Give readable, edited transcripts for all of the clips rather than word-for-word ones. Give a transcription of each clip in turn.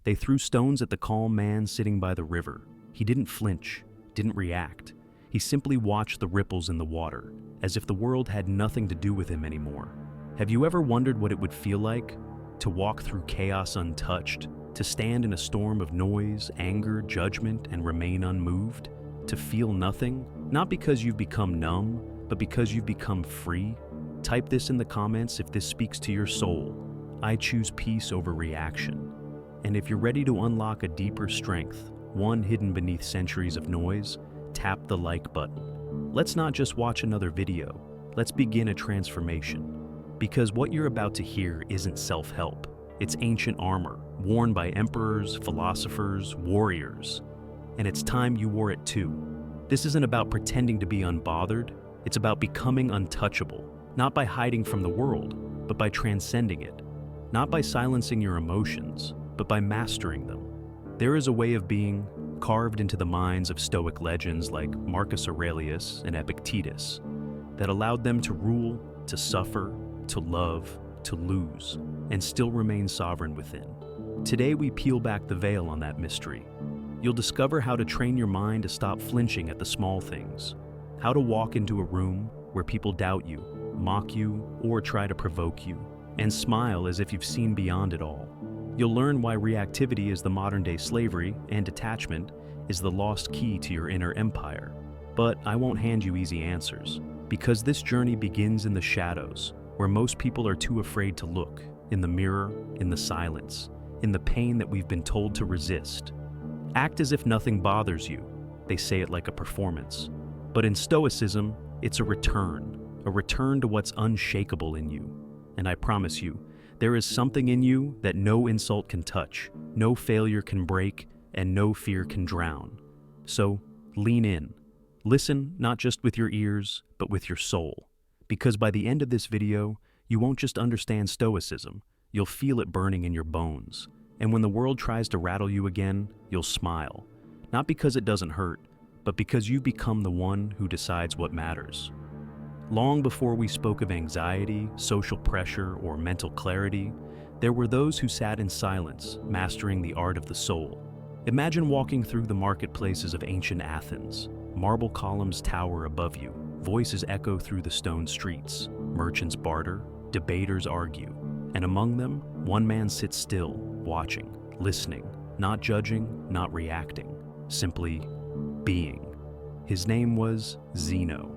They threw stones at the calm man sitting by the river. He didn't flinch, didn't react. He simply watched the ripples in the water, as if the world had nothing to do with him anymore. Have you ever wondered what it would feel like to walk through chaos untouched, to stand in a storm of noise, anger, judgment, and remain unmoved? To feel nothing? Not because you've become numb, but because you've become free? Type this in the comments if this speaks to your soul. I choose peace over reaction. And if you're ready to unlock a deeper strength, one hidden beneath centuries of noise, tap the like button. Let's not just watch another video, let's begin a transformation. Because what you're about to hear isn't self-help. It's ancient armor, worn by emperors, philosophers, warriors. And it's time you wore it too. This isn't about pretending to be unbothered, it's about becoming untouchable, not by hiding from the world, but by transcending it. Not by silencing your emotions, but by mastering them. There is a way of being carved into the minds of Stoic legends like Marcus Aurelius and Epictetus that allowed them to rule, to suffer, to love, to lose, and still remain sovereign within. Today we peel back the veil on that mystery. You'll discover how to train your mind to stop flinching at the small things, how to walk into a room where people doubt you, mock you, or try to provoke you, and smile as if you've seen beyond it all. You'll learn why reactivity is the modern-day slavery and detachment is the lost key to your inner empire. But I won't hand you easy answers, because this journey begins in the shadows, where most people are too afraid to look, in the mirror, in the silence, in the pain that we've been told to resist. Act as if nothing bothers you. They say it like a performance. But in Stoicism, it's a return to what's unshakable in you. And I promise you, there is something in you that no insult can touch, no failure can break, and no fear can drown. So, lean in. Listen not just with your ears, but with your soul. Because by the end of this video, you won't just understand Stoicism, you'll feel it burning in your bones. And when the world tries to rattle you again, you'll smile. Not because it doesn't hurt, but because you've become the one who decides what matters. Long before we spoke of anxiety, social pressure, or mental clarity, there were those who sat in silence, mastering the art of the soul. Imagine walking through the marketplaces of ancient Athens. Marble columns tower above you, voices echo through the stone streets, merchants barter, debaters argue, and among them, one man sits still, watching, listening, not judging, not reacting, simply being. His name was Zeno,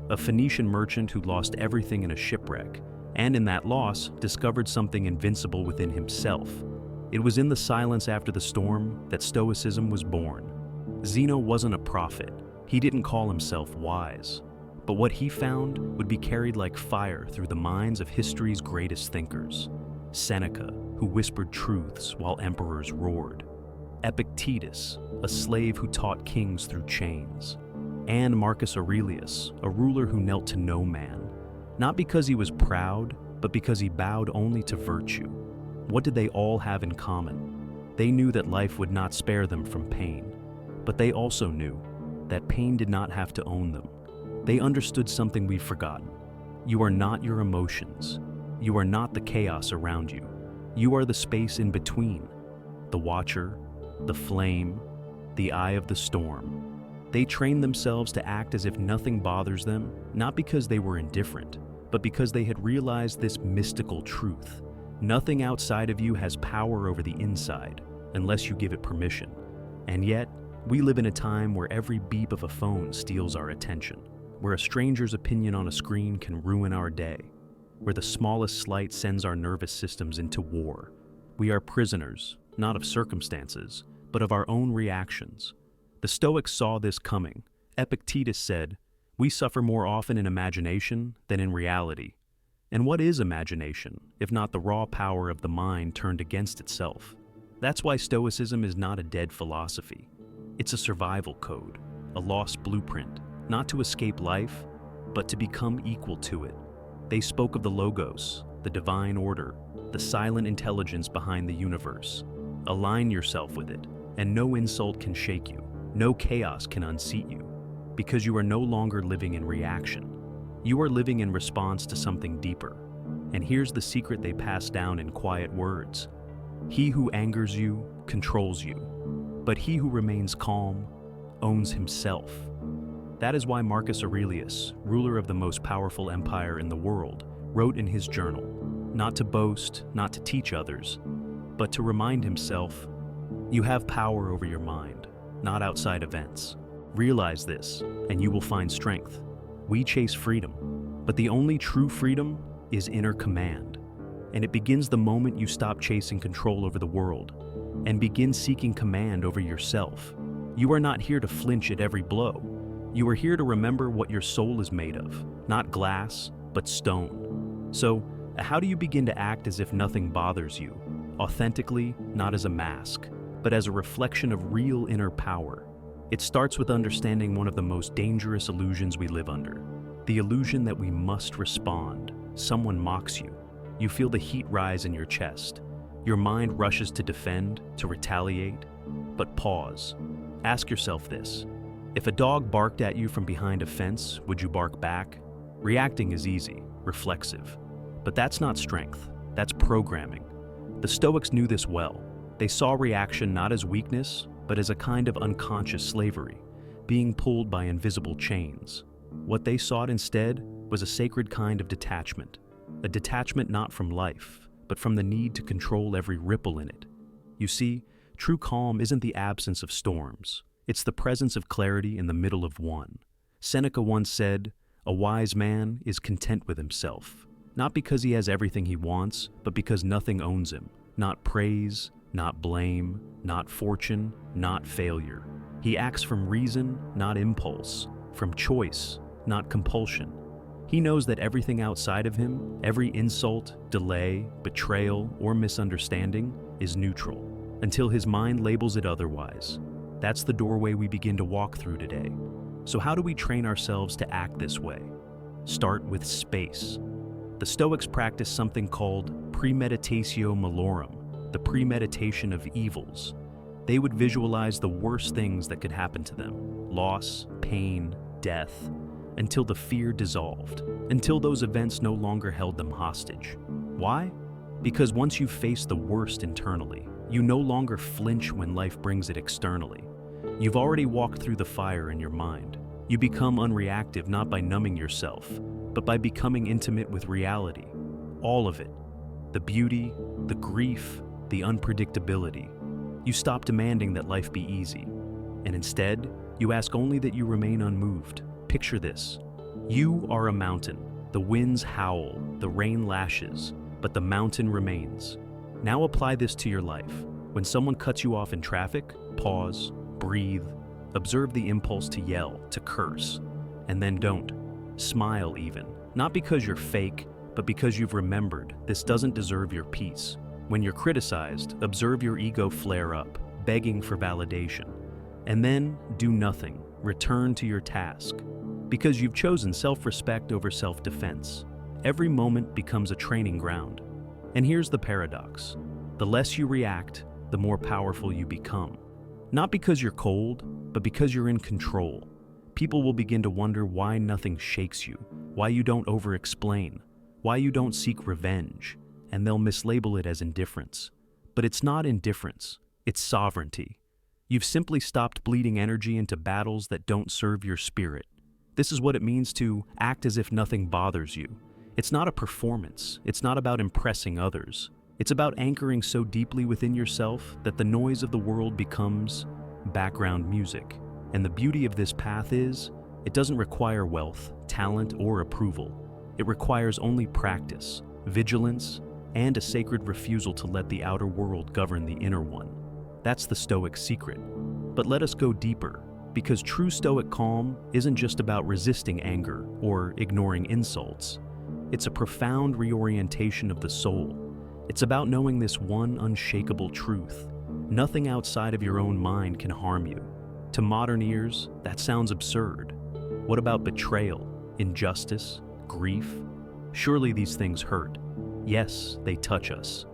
a Phoenician merchant who lost everything in a shipwreck, and in that loss, discovered something invincible within himself. It was in the silence after the storm that Stoicism was born. Zeno wasn't a prophet. He didn't call himself wise. But what he found would be carried like fire through the minds of history's greatest thinkers. Seneca, who whispered truths while emperors roared. Epictetus, a slave who taught kings through chains. And Marcus Aurelius, a ruler who knelt to no man, not because he was proud, but because he bowed only to virtue. What did they all have in common? They knew that life would not spare them from pain, but they also knew that pain did not have to own them. They understood something we've forgotten. You are not your emotions. You are not the chaos around you. You are the space in between, the watcher, the flame, the eye of the storm. They trained themselves to act as if nothing bothers them, not because they were indifferent, but because they had realized this mystical truth. Nothing outside of you has power over the inside, unless you give it permission. And yet, we live in a time where every beep of a phone steals our attention, where a stranger's opinion on a screen can ruin our day, where the smallest slight sends our nervous systems into war. We are prisoners, not of circumstances, but of our own reactions. The Stoics saw this coming. Epictetus said, "We suffer more often in imagination than in reality." And what is imagination, if not the raw power of the mind turned against itself? That's why Stoicism is not a dead philosophy. It's a survival code, a lost blueprint, not to escape life, but to become equal to it. They spoke of the logos, the divine order, the silent intelligence behind the universe. Align yourself with it, and no insult can shake you. No chaos can unseat you, because you are no longer living in reaction. You are living in response to something deeper. And here's the secret they pass down in quiet words. He who angers you controls you, but he who remains calm owns himself. That is why Marcus Aurelius, ruler of the most powerful empire in the world, wrote in his journal, not to boast, not to teach others, but to remind himself, you have power over your mind, not outside events. Realize this, and you will find strength. We chase freedom, but the only true freedom is inner command. And it begins the moment you stop chasing control over the world and begin seeking command over yourself. You are not here to flinch at every blow. You are here to remember what your soul is made of, not glass, but stone. So, how do you begin to act as if nothing bothers you? Authentically, not as a mask, but as a reflection of real inner power. It starts with understanding one of the most dangerous illusions we live under. The illusion that we must respond. Someone mocks you. You feel the heat rise in your chest. Your mind rushes to defend, to retaliate. But pause. Ask yourself this. If a dog barked at you from behind a fence, would you bark back? Reacting is easy, reflexive. But that's not strength. That's programming. The Stoics knew this well. They saw reaction not as weakness, but as a kind of unconscious slavery, being pulled by invisible chains. What they sought instead was a sacred kind of detachment. A detachment not from life, but from the need to control every ripple in it. You see, true calm isn't the absence of storms. It's the presence of clarity in the middle of one. Seneca once said, "A wise man is content with himself, not because he has everything he wants, but because nothing owns him. Not praise, not blame, not fortune, not failure. He acts from reason, not impulse, from choice, not compulsion. He knows that everything outside of him, every insult, delay, betrayal, or misunderstanding, is neutral, until his mind labels it otherwise. That's the doorway we begin to walk through today. So how do we train ourselves to act this way? Start with space. The Stoics practiced something called premeditatio malorum, the premeditation of evils. They would visualize the worst things that could happen to them, loss, pain, death, until the fear dissolved, until those events no longer held them hostage. Why? Because once you face the worst internally, you no longer flinch when life brings it externally. You've already walked through the fire in your mind. You become unreactive not by numbing yourself, but by becoming intimate with reality. All of it. The beauty, the grief, the unpredictability. You stop demanding that life be easy, and instead, you ask only that you remain unmoved. Picture this. You are a mountain. The winds howl, the rain lashes, but the mountain remains. Now apply this to your life. When someone cuts you off in traffic, pause, breathe, observe the impulse to yell, to curse, and then don't. Smile even. Not because you're fake, but because you've remembered this doesn't deserve your peace. When you're criticized, observe your ego flare up, begging for validation. And then do nothing. Return to your task. Because you've chosen self-respect over self-defense. Every moment becomes a training ground. And here's the paradox. The less you react, the more powerful you become. Not because you're cold, but because you're in control. People will begin to wonder why nothing shakes you, why you don't over-explain, why you don't seek revenge, and they'll mislabel it as indifference. But it's not indifference, it's sovereignty. You've simply stopped bleeding energy into battles that don't serve your spirit. This is what it means to act as if nothing bothers you. It's not a performance. It's not about impressing others. It's about anchoring so deeply within yourself that the noise of the world becomes background music. And the beauty of this path is, it doesn't require wealth, talent, or approval. It requires only practice, vigilance, and a sacred refusal to let the outer world govern the inner one. That's the Stoic secret. But let us go deeper, because true Stoic calm isn't just about resisting anger or ignoring insults. It's a profound reorientation of the soul. It's about knowing this one unshakable truth. Nothing outside of your own mind can harm you. To modern ears, that sounds absurd. What about betrayal, injustice, grief? Surely these things hurt. Yes, they touch us.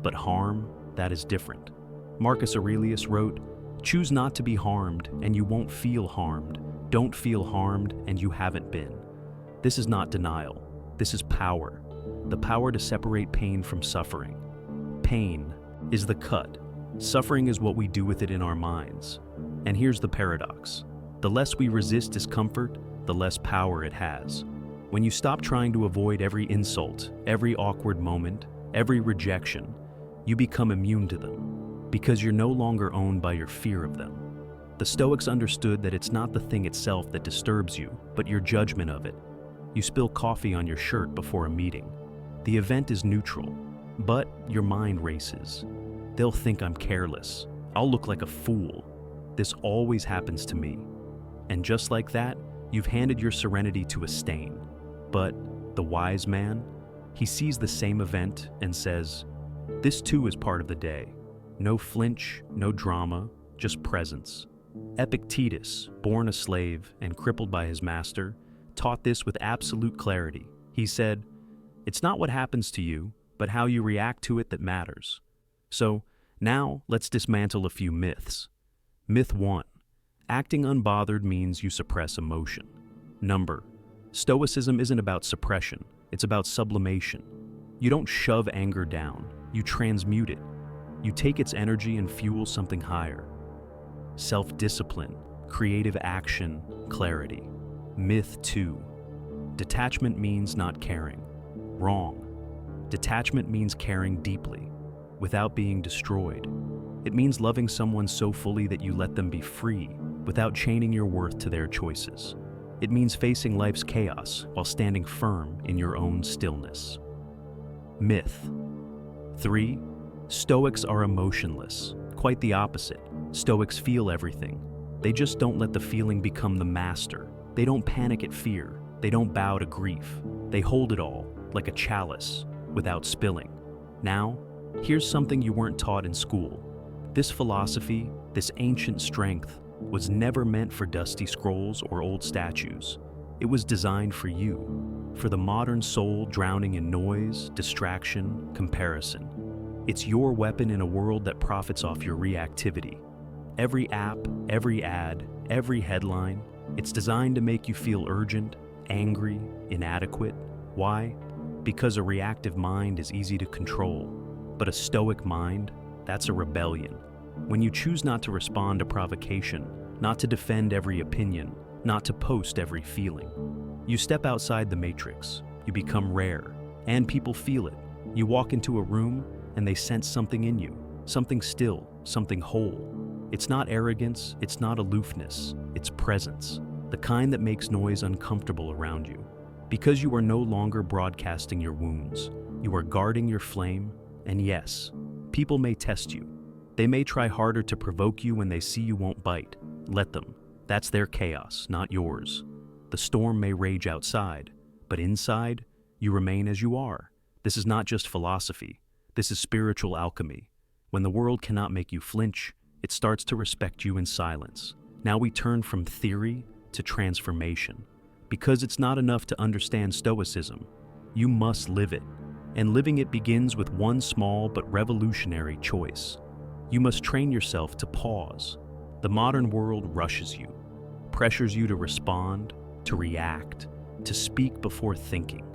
But harm, that is different. Marcus Aurelius wrote, "Choose not to be harmed, and you won't feel harmed. Don't feel harmed, and you haven't been." This is not denial. This is power. The power to separate pain from suffering. Pain, is the cut. Suffering is what we do with it in our minds. And here's the paradox. The less we resist discomfort, the less power it has. When you stop trying to avoid every insult, every awkward moment, every rejection, you become immune to them, because you're no longer owned by your fear of them. The Stoics understood that it's not the thing itself that disturbs you, but your judgment of it. You spill coffee on your shirt before a meeting. The event is neutral, but your mind races. They'll think I'm careless. I'll look like a fool. This always happens to me. And just like that, you've handed your serenity to a stain. But the wise man, he sees the same event and says, this too is part of the day. No flinch, no drama, just presence. Epictetus, born a slave and crippled by his master, taught this with absolute clarity. He said, it's not what happens to you, but how you react to it that matters. So now let's dismantle a few myths. Myth 1. Acting unbothered means you suppress emotion. Stoicism isn't about suppression, it's about sublimation. You don't shove anger down, you transmute it. You take its energy and fuel something higher. Self-discipline, creative action, clarity. Myth 2. Detachment means not caring. Wrong. Detachment means caring deeply, without being destroyed. It means loving someone so fully that you let them be free, without chaining your worth to their choices. It means facing life's chaos while standing firm in your own stillness. Myth 3. Stoics are emotionless. Quite the opposite. Stoics feel everything. They just don't let the feeling become the master. They don't panic at fear. They don't bow to grief. They hold it all, like a chalice, without spilling. Now, here's something you weren't taught in school. This philosophy, this ancient strength, was never meant for dusty scrolls or old statues. It was designed for you, for the modern soul drowning in noise, distraction, comparison. It's your weapon in a world that profits off your reactivity. Every app, every ad, every headline, it's designed to make you feel urgent, angry, inadequate. Why? Because a reactive mind is easy to control, but a stoic mind, that's a rebellion. When you choose not to respond to provocation, not to defend every opinion, not to post every feeling, you step outside the matrix, you become rare, and people feel it. You walk into a room and they sense something in you, something still, something whole. It's not arrogance, it's not aloofness, it's presence, the kind that makes noise uncomfortable around you. Because you are no longer broadcasting your wounds, you are guarding your flame, and yes, people may test you. They may try harder to provoke you when they see you won't bite. Let them. That's their chaos, not yours. The storm may rage outside, but inside, you remain as you are. This is not just philosophy. This is spiritual alchemy. When the world cannot make you flinch, it starts to respect you in silence. Now we turn from theory to transformation. Because it's not enough to understand Stoicism, you must live it. And living it begins with one small but revolutionary choice. You must train yourself to pause. The modern world rushes you, pressures you to respond, to react, to speak before thinking.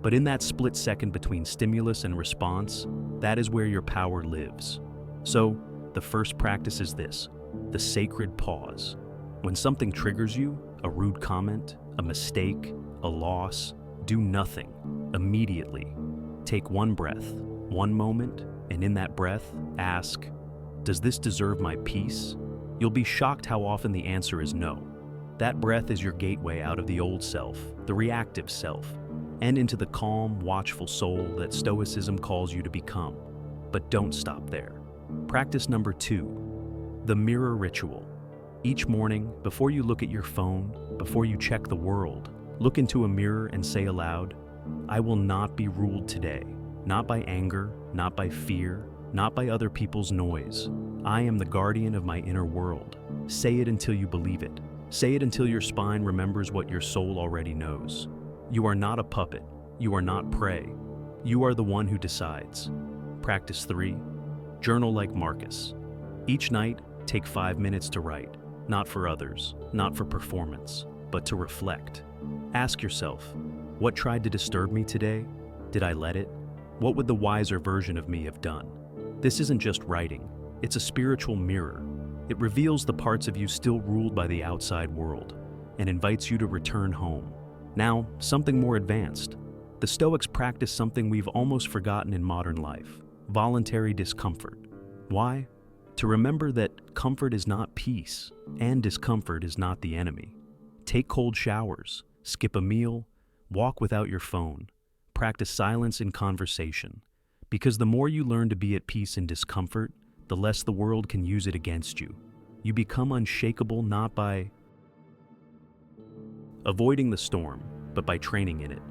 But in that split second between stimulus and response, that is where your power lives. So, the first practice is this, the sacred pause. When something triggers you, a rude comment, a mistake, a loss, do nothing. Immediately. Take one breath, one moment, and in that breath, ask, does this deserve my peace? You'll be shocked how often the answer is no. That breath is your gateway out of the old self, the reactive self, and into the calm, watchful soul that Stoicism calls you to become. But don't stop there. Practice number 2, the mirror ritual. Each morning, before you look at your phone, before you check the world, look into a mirror and say aloud, I will not be ruled today, not by anger, not by fear, not by other people's noise. I am the guardian of my inner world. Say it until you believe it. Say it until your spine remembers what your soul already knows. You are not a puppet. You are not prey. You are the one who decides. Practice 3. Journal like Marcus. Each night, take 5 minutes to write. Not for others, not for performance, but to reflect. Ask yourself, what tried to disturb me today? Did I let it? What would the wiser version of me have done? This isn't just writing, it's a spiritual mirror. It reveals the parts of you still ruled by the outside world and invites you to return home. Now, something more advanced. The Stoics practice something we've almost forgotten in modern life: voluntary discomfort. Why? To remember that comfort is not peace, and discomfort is not the enemy. Take cold showers, skip a meal, walk without your phone, practice silence in conversation. Because the more you learn to be at peace in discomfort, the less the world can use it against you. You become unshakable not by avoiding the storm, but by training in it.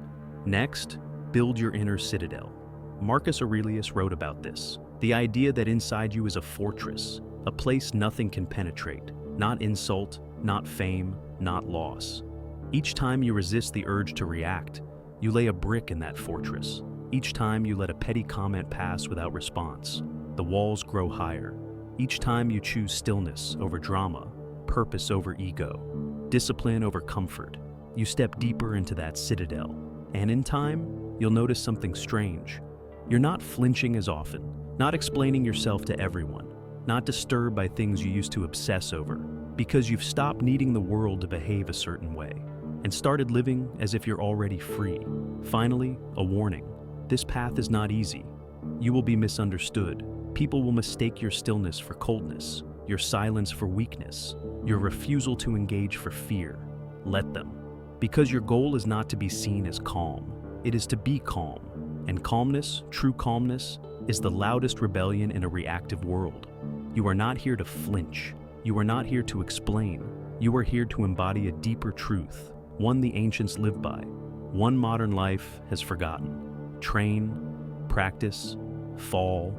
Next, build your inner citadel. Marcus Aurelius wrote about this: the idea that inside you is a fortress, a place nothing can penetrate, not insult, not fame, not loss. Each time you resist the urge to react, you lay a brick in that fortress. Each time you let a petty comment pass without response, the walls grow higher. Each time you choose stillness over drama, purpose over ego, discipline over comfort, you step deeper into that citadel. And in time, you'll notice something strange. You're not flinching as often, not explaining yourself to everyone, not disturbed by things you used to obsess over, because you've stopped needing the world to behave a certain way and started living as if you're already free. Finally, a warning: this path is not easy. You will be misunderstood. People will mistake your stillness for coldness, your silence for weakness, your refusal to engage for fear. Let them. Because your goal is not to be seen as calm, it is to be calm. And calmness, true calmness, is the loudest rebellion in a reactive world. You are not here to flinch. You are not here to explain. You are here to embody a deeper truth, one the ancients lived by, one modern life has forgotten. Train, practice, fall,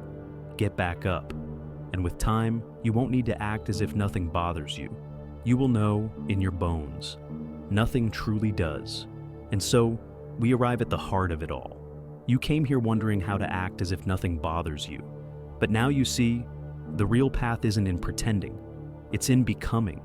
get back up. And with time, you won't need to act as if nothing bothers you. You will know in your bones, nothing truly does. And so, we arrive at the heart of it all. You came here wondering how to act as if nothing bothers you. But now you see, the real path isn't in pretending. It's in becoming.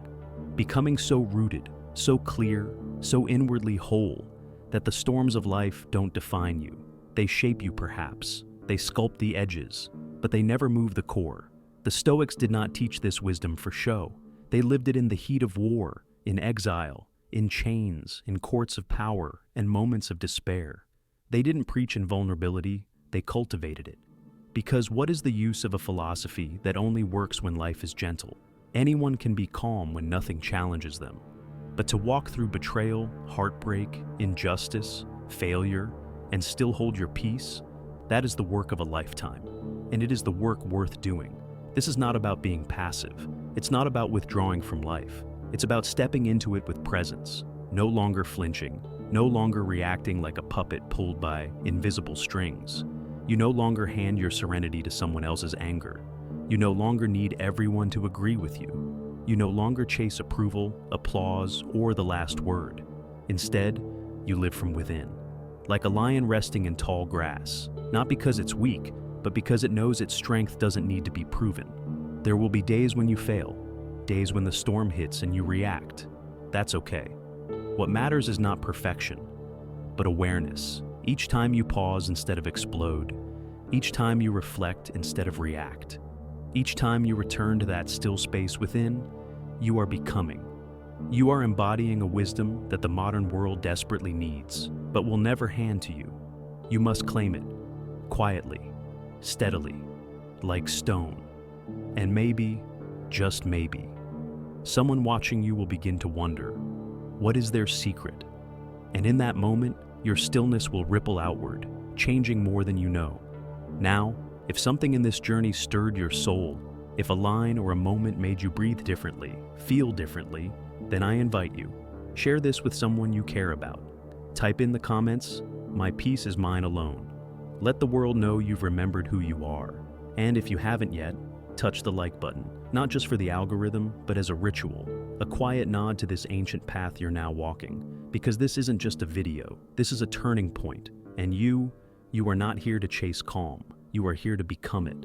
Becoming so rooted, so clear, so inwardly whole, that the storms of life don't define you. They shape you perhaps. They sculpt the edges, but they never move the core. The Stoics did not teach this wisdom for show. They lived it in the heat of war, in exile, in chains, in courts of power, and moments of despair. They didn't preach in vulnerability, they cultivated it. Because what is the use of a philosophy that only works when life is gentle? Anyone can be calm when nothing challenges them. But to walk through betrayal, heartbreak, injustice, failure, and still hold your peace, that is the work of a lifetime. And it is the work worth doing. This is not about being passive. It's not about withdrawing from life. It's about stepping into it with presence, no longer flinching, no longer reacting like a puppet pulled by invisible strings. You no longer hand your serenity to someone else's anger. You no longer need everyone to agree with you. You no longer chase approval, applause, or the last word. Instead, you live from within. Like a lion resting in tall grass, not because it's weak, but because it knows its strength doesn't need to be proven. There will be days when you fail, days when the storm hits and you react. That's okay. What matters is not perfection, but awareness. Each time you pause instead of explode, each time you reflect instead of react, each time you return to that still space within, you are becoming. You are embodying a wisdom that the modern world desperately needs, but will never hand to you. You must claim it, quietly, steadily, like stone. And maybe, just maybe, someone watching you will begin to wonder, what is their secret? And in that moment, your stillness will ripple outward, changing more than you know. Now, if something in this journey stirred your soul, if a line or a moment made you breathe differently, feel differently, then I invite you, share this with someone you care about. Type in the comments, "My peace is mine alone." Let the world know you've remembered who you are. And if you haven't yet, touch the like button, not just for the algorithm, but as a ritual, a quiet nod to this ancient path you're now walking. Because this isn't just a video, this is a turning point. And you are not here to chase calm, you are here to become it.